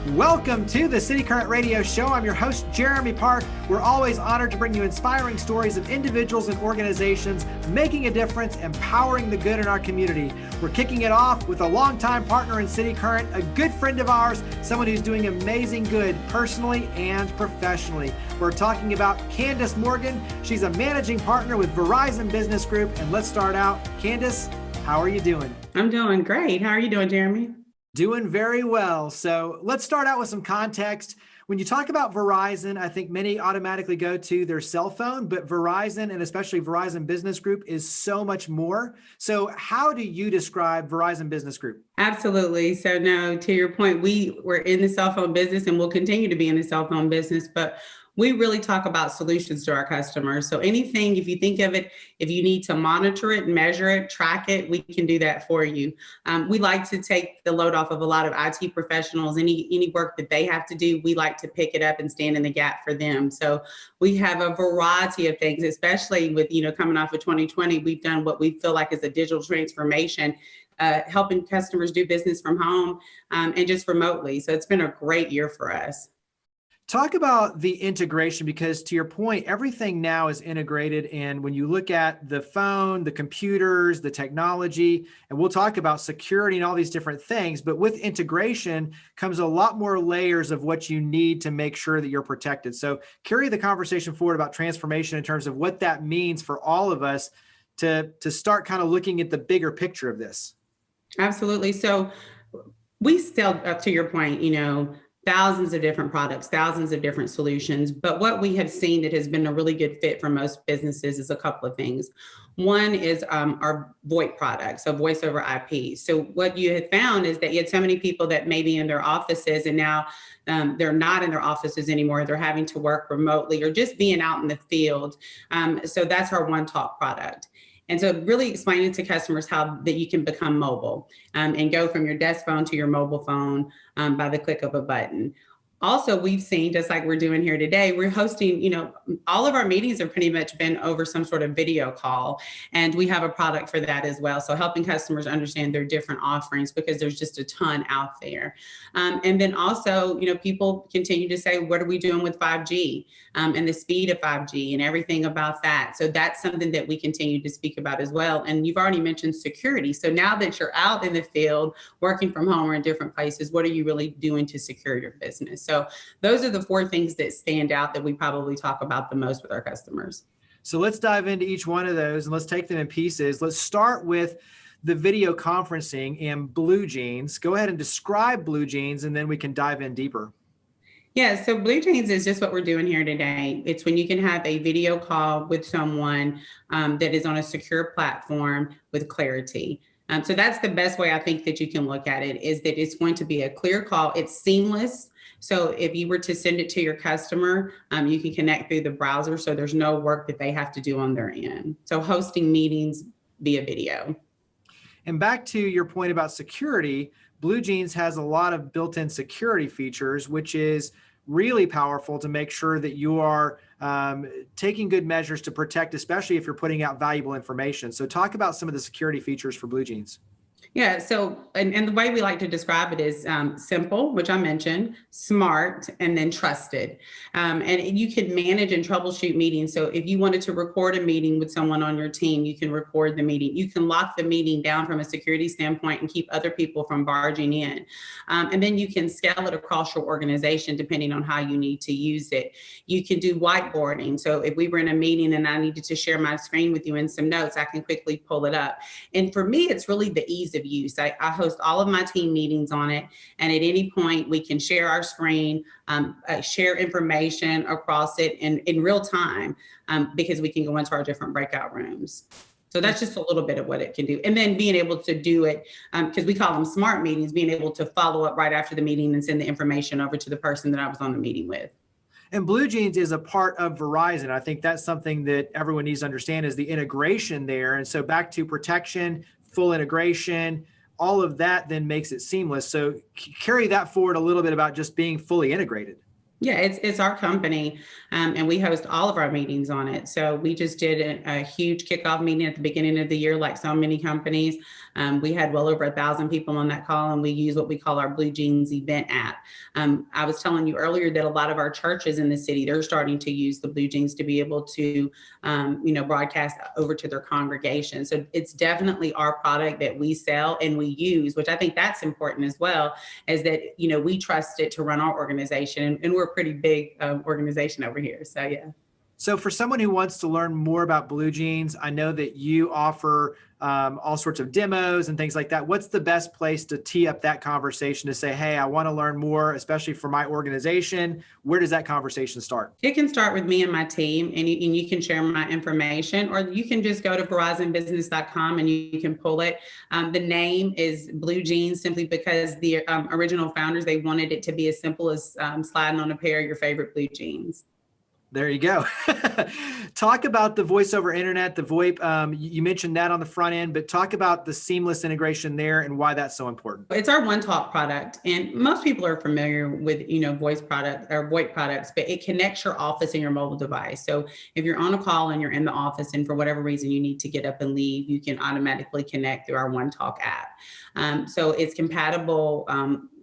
Welcome to the cityCURRENT radio show. I'm your host, Jeremy Park. We're always honored to bring you inspiring stories of individuals and organizations making a difference, empowering the good in our community. We're kicking it off with a longtime partner in cityCURRENT, a good friend of ours, someone who's doing amazing good personally and professionally. We're talking about Candace Morgan. She's a managing partner with Verizon Business Group. And let's start out. Candace, how are you doing? I'm doing great. How are you doing, Jeremy? Doing very well. So let's start out with some context. When you talk about Verizon, I think many automatically go to their cell phone, but Verizon and especially Verizon Business Group is so much more. So how do you describe Verizon Business Group? Absolutely. So no, to your point, we were in the cell phone business and will continue to be in the cell phone business, but we really talk about solutions to our customers. So anything, if you think of it, if you need to monitor it, measure it, track it, we can do that for you. We like to take the load off of a lot of IT professionals. Any work that they have to do, we like to pick it up and stand in the gap for them. So we have a variety of things, especially with, coming off of 2020, we've done what we feel like is a digital transformation, helping customers do business from home and just remotely. So it's been a great year for us. Talk about the integration, because to your point, everything now is integrated. And when you look at the phone, the computers, the technology, and we'll talk about security and all these different things, but with integration comes a lot more layers of what you need to make sure that you're protected. So carry the conversation forward about transformation in terms of what that means for all of us to start kind of looking at the bigger picture of this. Absolutely. So we still, up to your point, thousands of different products, thousands of different solutions. But what we have seen that has been a really good fit for most businesses is a couple of things. One is our VoIP products, so voice over IP. So what you had found is that you had so many people that may be in their offices and now they're not in their offices anymore. They're having to work remotely or just being out in the field. So that's our One Talk product. And so really explaining to customers how that you can become mobile and go from your desk phone to your mobile phone by the click of a button. Also, we've seen, just like we're doing here today, we're hosting, all of our meetings have pretty much been over some sort of video call. And we have a product for that as well. So helping customers understand their different offerings because there's just a ton out there. And then also, people continue to say, what are we doing with 5G and the speed of 5G and everything about that? So that's something that we continue to speak about as well. And you've already mentioned security. So now that you're out in the field, working from home or in different places, what are you really doing to secure your business? So those are the four things that stand out that we probably talk about the most with our customers. So let's dive into each one of those and let's take them in pieces. Let's start with the video conferencing and BlueJeans. Go ahead and describe BlueJeans and then we can dive in deeper. Yeah, so BlueJeans is just what we're doing here today. It's when you can have a video call with someone that is on a secure platform with clarity. So that's the best way I think that you can look at it, is that it's going to be a clear call. It's seamless. So if you were to send it to your customer, you can connect through the browser. So there's no work that they have to do on their end. So hosting meetings via video. And back to your point about security, BlueJeans has a lot of built-in security features, which is really powerful to make sure that you are taking good measures to protect, especially if you're putting out valuable information. So talk about some of the security features for BlueJeans. Yeah, so, and the way we like to describe it is simple, which I mentioned, smart, and then trusted. And you can manage and troubleshoot meetings. So if you wanted to record a meeting with someone on your team, you can record the meeting. You can lock the meeting down from a security standpoint and keep other people from barging in. And then you can scale it across your organization depending on how you need to use it. You can do whiteboarding. So if we were in a meeting and I needed to share my screen with you and some notes, I can quickly pull it up. And for me, it's really the ease of use. I host all of my team meetings on it. And at any point, we can share our screen, share information across it in real time because we can go into our different breakout rooms. So that's just a little bit of what it can do. And then being able to do it, because we call them smart meetings, being able to follow up right after the meeting and send the information over to the person that I was on the meeting with. And BlueJeans is a part of Verizon. I think that's something that everyone needs to understand is the integration there. And so back to protection, full integration, all of that then makes it seamless. So carry that forward a little bit about just being fully integrated. Yeah, it's our company, and we host all of our meetings on it. So we just did a huge kickoff meeting at the beginning of the year, like so many companies. We had well over 1,000 people on that call, and we use what we call our BlueJeans event app. I was telling you earlier that a lot of our churches in the city, they're starting to use the BlueJeans to be able to, broadcast over to their congregation. So it's definitely our product that we sell and we use, which I think that's important as well, is that, we trust it to run our organization, and we're a pretty big organization over here. So, yeah. So for someone who wants to learn more about BlueJeans, I know that you offer all sorts of demos and things like that. What's the best place to tee up that conversation to say, hey, I want to learn more, especially for my organization? Where does that conversation start? It can start with me and my team, and you can share my information, or you can just go to verizonbusiness.com and you can pull it. The name is BlueJeans simply because the original founders, they wanted it to be as simple as sliding on a pair of your favorite blue jeans. There you go. Talk about the voice over internet, the VoIP. You mentioned that on the front end, but talk about the seamless integration there and why that's so important. It's our One Talk product, and most people are familiar with voice product or VoIP products, but it connects your office and your mobile device. So if you're on a call and you're in the office, and for whatever reason you need to get up and leave, you can automatically connect through our One Talk app. So it's compatible.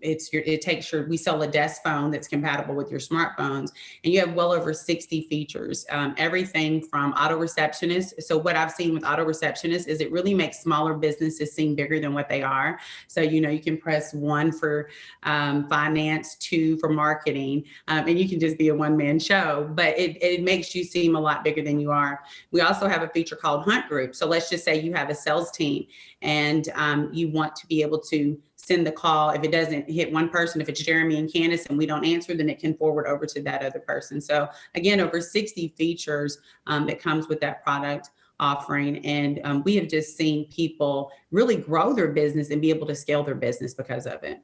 We sell a desk phone that's compatible with your smartphones, and you have well over 60 features, everything from auto receptionist. So what I've seen with auto receptionist is it really makes smaller businesses seem bigger than what they are. So, you can press 1 for finance, 2 for marketing, and you can just be a one-man show, but it makes you seem a lot bigger than you are. We also have a feature called Hunt Group. So let's just say you have a sales team and you want to be able to send the call. If it doesn't hit one person, if it's Jeremy and Candace and we don't answer, then it can forward over to that other person. So again, over 60 features that comes with that product offering. And we have just seen people really grow their business and be able to scale their business because of it.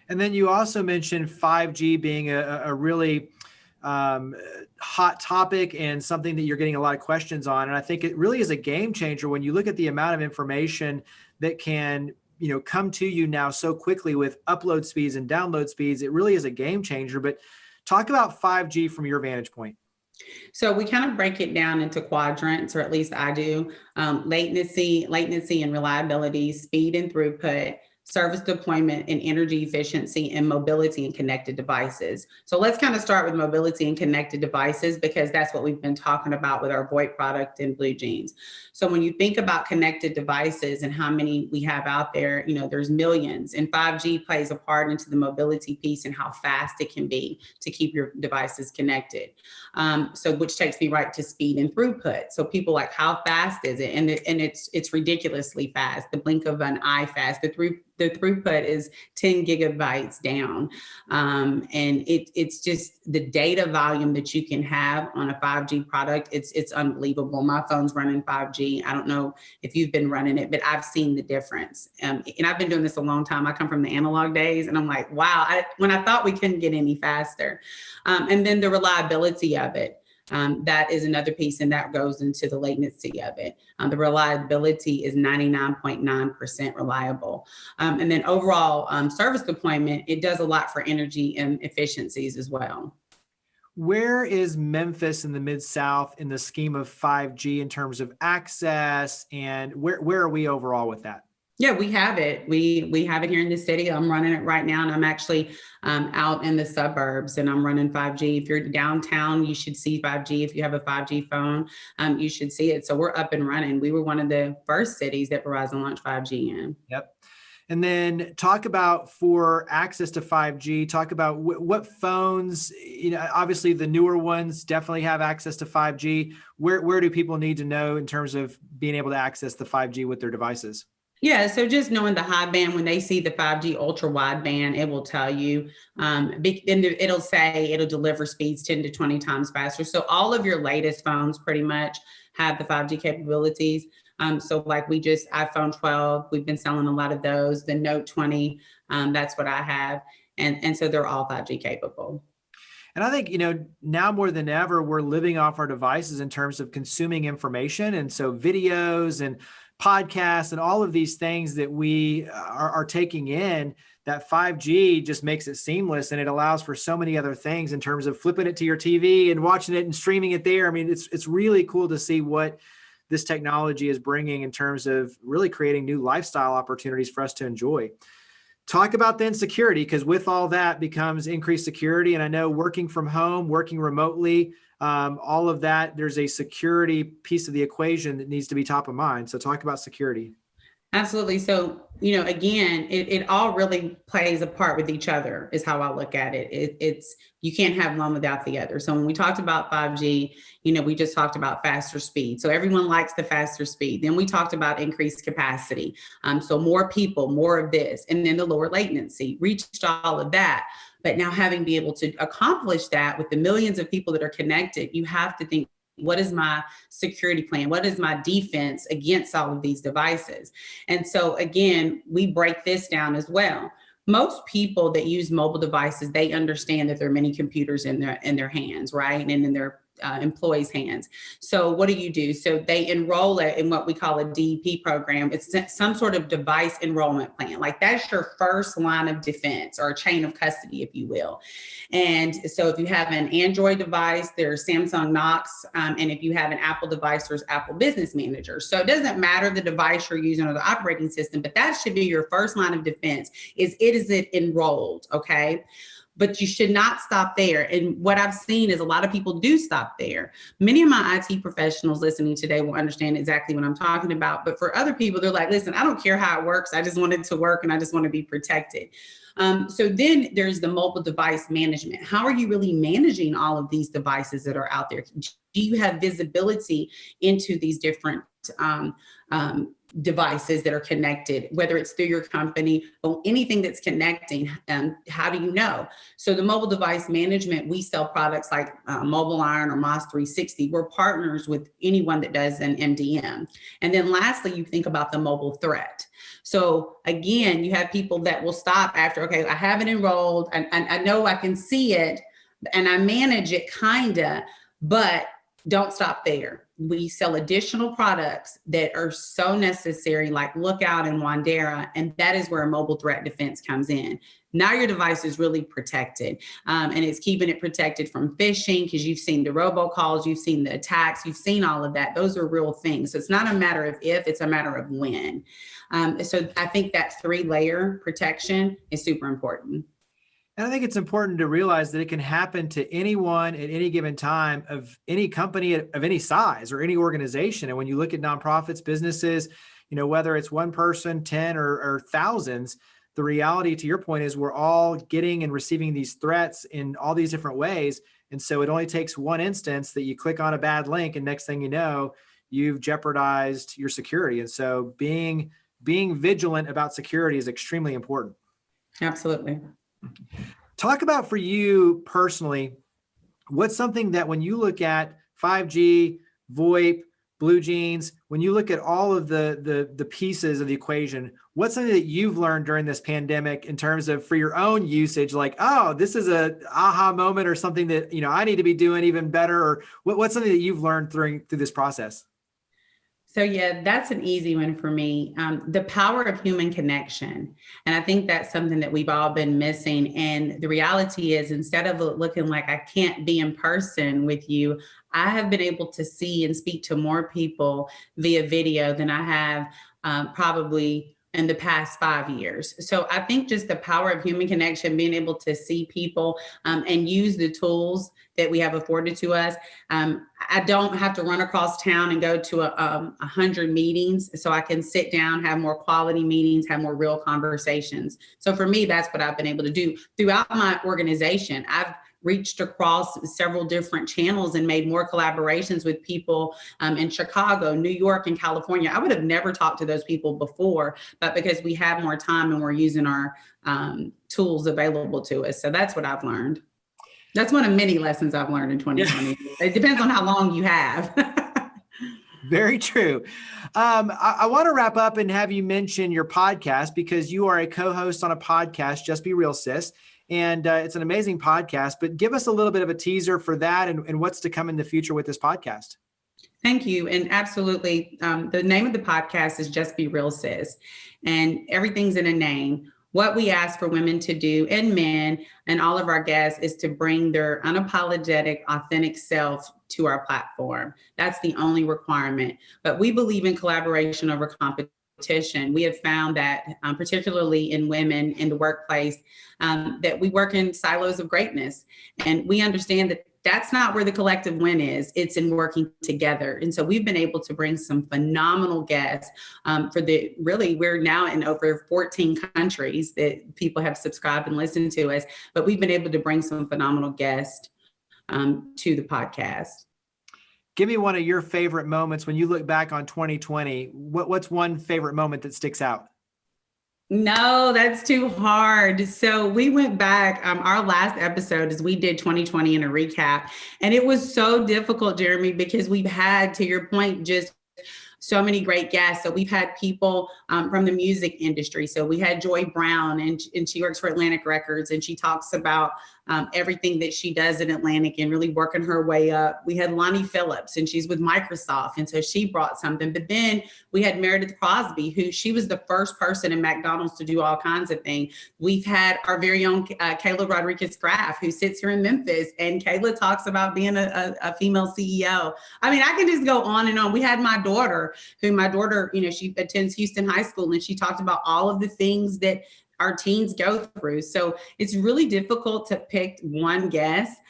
And then you also mentioned 5G being a really hot topic and something that you're getting a lot of questions on. And I think it really is a game changer when you look at the amount of information that can come to you now so quickly with upload speeds and download speeds. It really is a game changer. But talk about 5G from your vantage point. So we kind of break it down into quadrants, or at least I do. Latency and reliability, speed and throughput, service deployment and energy efficiency, and mobility and connected devices. So let's kind of start with mobility and connected devices, because that's what we've been talking about with our VoIP product in BlueJeans. So when you think about connected devices and how many we have out there, there's millions, and 5G plays a part into the mobility piece and how fast it can be to keep your devices connected. So which takes me right to speed and throughput. So people like, how fast is it? And it's ridiculously fast. The blink of an eye fast. The throughput is 10 gigabytes down. And it's just the data volume that you can have on a 5G product. It's unbelievable. My phone's running 5G. I don't know if you've been running it, but I've seen the difference. And I've been doing this a long time. I come from the analog days, and I'm like, wow, when I thought we couldn't get any faster. And then the reliability of it. That is another piece, and that goes into the latency of it. The reliability is 99.9% reliable. And then overall service deployment, it does a lot for energy and efficiencies as well. Where is Memphis in the Mid-South in the scheme of 5G in terms of access, and where are we overall with that? Yeah, we have it. We have it here in the city. I'm running it right now, and I'm actually out in the suburbs, and I'm running 5G. If you're downtown, you should see 5G. If you have a 5G phone, you should see it. So we're up and running. We were one of the first cities that Verizon launched 5G in. Yep. And then talk about, for access to 5G, talk about what phones, obviously the newer ones definitely have access to 5G. Where do people need to know in terms of being able to access the 5G with their devices? Yeah, so just knowing the high band, when they see the 5G ultra wideband, it will tell you, it'll say it'll deliver speeds 10 to 20 times faster. So all of your latest phones pretty much have the 5G capabilities. So like iPhone 12, we've been selling a lot of those. The Note 20, that's what I have. And so they're all 5G capable. And I think, now more than ever, we're living off our devices in terms of consuming information. And so videos and podcasts and all of these things that we are taking in, that 5G just makes it seamless, and it allows for so many other things in terms of flipping it to your TV and watching it and streaming it there. I mean, it's really cool to see what this technology is bringing in terms of really creating new lifestyle opportunities for us to enjoy. Talk about then security, because with all that becomes increased security. And I know working from home, working remotely, all of that, there's a security piece of the equation that needs to be top of mind. So talk about security. Absolutely. So, again, it all really plays a part with each other is how I look at it. It's you can't have one without the other. So when we talked about 5G, we just talked about faster speed. So everyone likes the faster speed. Then we talked about increased capacity. So more people, more of this, and then the lower latency, reached all of that. But now having be able to accomplish that with the millions of people that are connected, you have to think, what is my security plan? What is my defense against all of these devices? And so again, we break this down as well. Most people that use mobile devices, they understand that there are many computers in their hands, right? And in their employees' hands. So what do? So they enroll it in what we call a DEP program. It's some sort of device enrollment plan. Like that's your first line of defense or chain of custody, if you will. And so if you have an Android device, there's Samsung Knox. And if you have an Apple device, there's Apple Business Manager. So it doesn't matter the device you're using or the operating system, but that should be your first line of defense is it enrolled, okay? But you should not stop there. And what I've seen is a lot of people do stop there. Many of my IT professionals listening today will understand exactly what I'm talking about. But for other people, they're like, listen, I don't care how it works. I just want it to work and I just want to be protected. So then there's the mobile device management. How are you really managing all of these devices that are out there? Do you have visibility into these different devices that are connected, whether it's through your company or anything that's connecting? How do you know? So the mobile device management, we sell products like Mobile Iron or MOS 360. We're partners with anyone that does an MDM. And then lastly, you think about the mobile threat. So again, you have people that will stop after, okay, I have it enrolled and I know I can see it and I manage it kinda, but don't stop there. We sell additional products that are so necessary, like Lookout and Wandera, and that is where a mobile threat defense comes in. Now your device is really protected, and it's keeping it protected from phishing because you've seen the robocalls, you've seen the attacks, you've seen all of that. Those are real things. So it's not a matter of if, it's a matter of when. So I think that 3-layer protection is super important. And I think it's important to realize that it can happen to anyone at any given time of any company of any size or any organization. And when you look at nonprofits, businesses, whether it's one person, 10 or thousands, the reality to your point is we're all getting and receiving these threats in all these different ways. And so it only takes one instance that you click on a bad link and next thing you know, you've jeopardized your security. And so being vigilant about security is extremely important. Absolutely. Talk about for you personally, what's something that when you look at 5G, VoIP, BlueJeans, when you look at all of the pieces of the equation, what's something that you've learned during this pandemic in terms of for your own usage, like, oh, this is a aha moment or something that, I need to be doing even better, or what's something that you've learned through this process? So yeah, that's an easy one for me. The power of human connection. And I think that's something that we've all been missing. And the reality is, instead of looking like I can't be in person with you, I have been able to see and speak to more people via video than I have probably in the past 5 years. So I think just the power of human connection, being able to see people and use the tools that we have afforded to us. I don't have to run across town and go to 100 meetings, so I can sit down, have more quality meetings, have more real conversations. So for me, that's what I've been able to do throughout my organization. I've reached across several different channels and made more collaborations with people in Chicago, New York, and California. I would have never talked to those people before, but because we have more time and we're using our tools available to us. So that's what I've learned. That's one of many lessons I've learned in 2020. It depends on how long you have. Very true. I want to wrap up and have you mention your podcast, because you are a co-host on a podcast, Just Be Real, Sis. And it's an amazing podcast, but give us a little bit of a teaser for that and what's to come in the future with this podcast. Thank you. And absolutely. The name of the podcast is Just Be Real, Sis. And everything's in a name. what we ask for women to do, and men, and all of our guests, is to bring their unapologetic, authentic self to our platform. That's the only requirement. But we believe in collaboration over competition. We have found that, particularly in women in the workplace, that we work in silos of greatness. And we understand that that's not where the collective win is. It's in working together. And so we've been able to bring some phenomenal guests we're now in over 14 countries that people have subscribed and listened to us, but we've been able to bring some phenomenal guests to the podcast. Give me one of your favorite moments when you look back on 2020. What's one favorite moment that sticks out? No, that's too hard. So we went back, our last episode is we did 2020 in a recap, and it was so difficult, Jeremy, because we've had, to your point, just so many great guests. So we've had people from the music industry. So we had Joy Brown, and she works for Atlantic Records, and she talks about everything that she does in Atlantic and really working her way up. We had Lonnie Phillips, and she's with Microsoft, and so she brought something. But then we had Meredith Crosby, she was the first person in McDonald's to do all kinds of things. We've had our very own Kayla Rodriguez-Graff, who sits here in Memphis, and Kayla talks about being a female CEO. I mean, I can just go on and on. We had my daughter, she attends Houston High School, and she talked about all of the things that our teens go through. So it's really difficult to pick one guest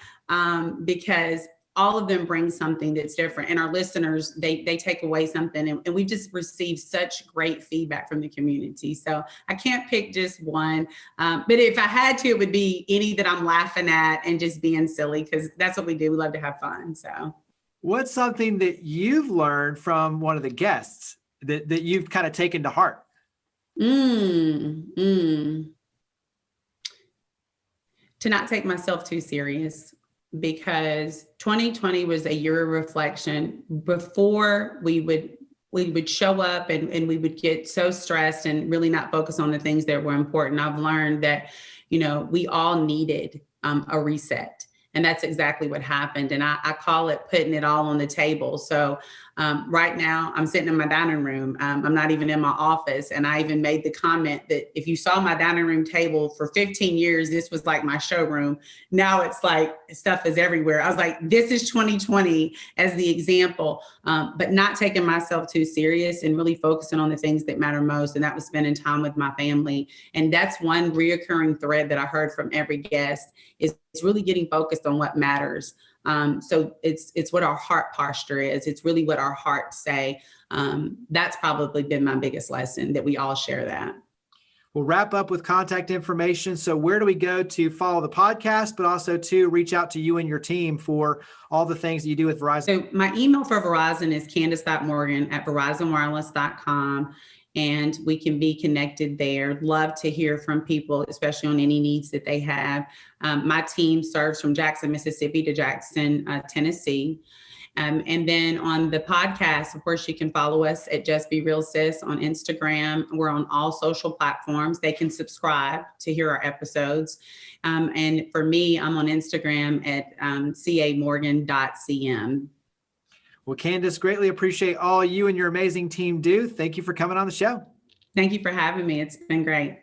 because all of them bring something that's different. And our listeners, they take away something. And we've just received such great feedback from the community. So I can't pick just one. But if I had to, it would be any that I'm laughing at and just being silly, because that's what we do. We love to have fun. So what's something that you've learned from one of the guests that you've kind of taken to heart? To not take myself too serious, because 2020 was a year of reflection. Before we would show up and we would get so stressed and really not focus on the things that were important. I've learned that, we all needed a reset. And that's exactly what happened. And I call it putting it all on the table. So right now I'm sitting in my dining room. I'm not even in my office. And I even made the comment that if you saw my dining room table for 15 years, this was like my showroom. Now it's like stuff is everywhere. I was like, this is 2020 as the example, but not taking myself too serious and really focusing on the things that matter most. And that was spending time with my family. And that's one reoccurring thread that I heard from every guest is really getting focused on what matters. So it's what our heart posture is. It's really what our hearts say. That's probably been my biggest lesson, that we all share that. We'll wrap up with contact information. So where do we go to follow the podcast, but also to reach out to you and your team for all the things that you do with Verizon? So my email for Verizon is candice.morgan@verizonwireless.com. And we can be connected there. Love to hear from people, especially on any needs that they have. My team serves from Jackson, Mississippi to Jackson, Tennessee. And then on the podcast, of course, you can follow us at Just Be Real Sis on Instagram. We're on all social platforms. They can subscribe to hear our episodes. And for me, I'm on Instagram at camorgan.cm. Well, Candace, greatly appreciate all you and your amazing team do. Thank you for coming on the show. Thank you for having me. It's been great.